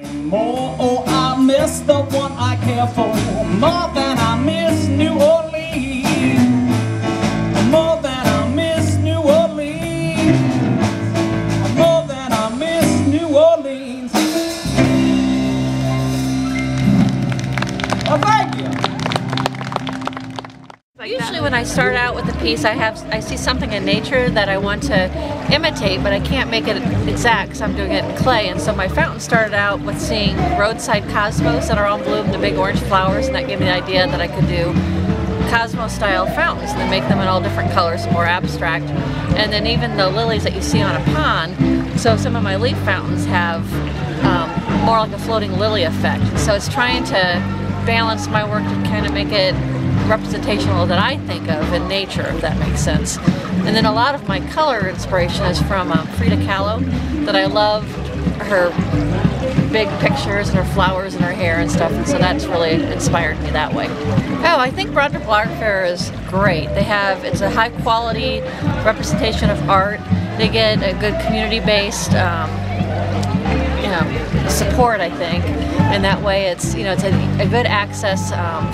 More, oh, I miss the one I care for more than I miss New Orleans. More than I miss New Orleans. More than I miss New Orleans. Oh, thank you. Usually when I start out with a piece, I see something in nature that I want to imitate, but I can't make it exact because I'm doing it in clay. And so my fountain started out with seeing roadside cosmos that are all bloomed, the big orange flowers, and that gave me the idea that I could do cosmos-style fountains and then make them in all different colors, more abstract. And then even the lilies that you see on a pond, so some of my leaf fountains have more like a floating lily effect. So it's trying to balance my work to kind of make it representational that I think of in nature, if that makes sense. And then a lot of my color inspiration is from Frida Kahlo, that I love her big pictures and her flowers and her hair and stuff, and so that's really inspired me that way. Oh, I think Broad Ripple Art Fair is great. It's a high quality representation of art. They get a good community-based support, I think, and that way it's a good access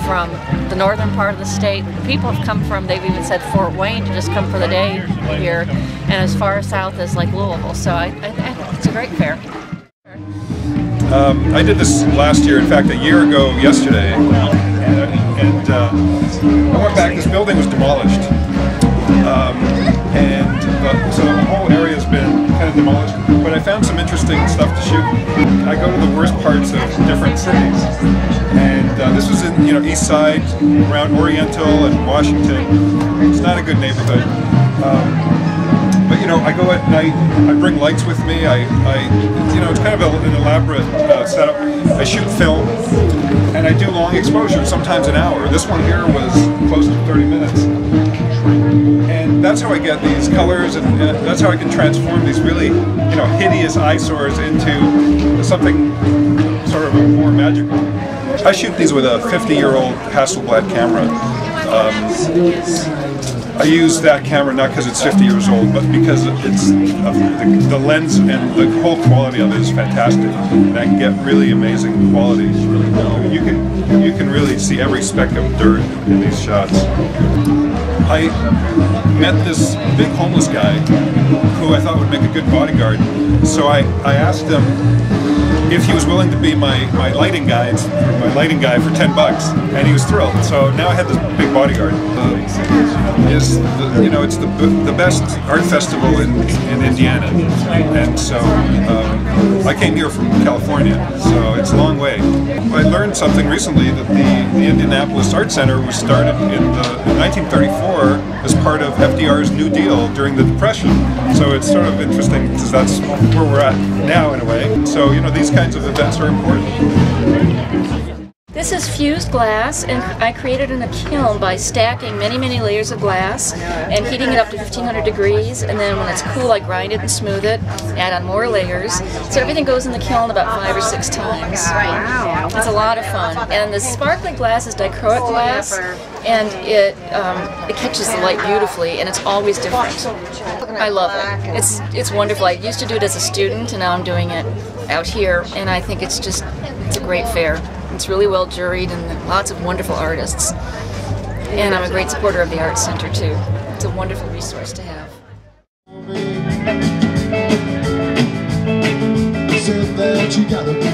from the northern part of the state. People have come from, they've even said Fort Wayne to just come for the day here, and as far south as like Louisville. So I think it's a great fair. I did this last year, in fact a year ago yesterday, and I went back. This building was demolished, so the whole area has been kind of demolished, but I found some interesting stuff to shoot. I go to the worst parts of different cities, and this was in East Side, around Oriental and Washington. It's not a good neighborhood, but I go at night. I bring lights with me. It's kind of an elaborate setup. I shoot film, and I do long exposure, sometimes an hour. This one here was close to 30 minutes. And that's how I get these colors, and that's how I can transform these really, hideous eyesores into something sort of more magical. I shoot these with a 50-year-old Hasselblad camera. I use that camera not because it's 50 years old, but because the lens and the whole quality of it is fantastic. And I can get really amazing quality. You can really see every speck of dirt in these shots. I met this big homeless guy who I thought would make a good bodyguard. So I asked him if he was willing to be my lighting guy for 10 bucks, and he was thrilled. So now I had this big bodyguard. It's the best art festival in Indiana, and so I came here from California, so it's a long way. I learned something recently that the Indianapolis Art Center was started in 1934 as part of FDR's New Deal during the Depression. So it's sort of interesting because that's where we're at now in a way. So these kinds of events are important. This is fused glass, and I created it in a kiln by stacking many, many layers of glass and heating it up to 1500 degrees, and then when it's cool I grind it and smooth it, add on more layers. So everything goes in the kiln about 5 or 6 times. Wow. It's a lot of fun. And the sparkly glass is dichroic glass, and it catches the light beautifully, and it's always different. I love it. It's wonderful. I used to do it as a student, and now I'm doing it out here, and I think it's a great fair. It's really well juried and lots of wonderful artists. And I'm a great supporter of the Arts Center too. It's a wonderful resource to have. Said that you gotta be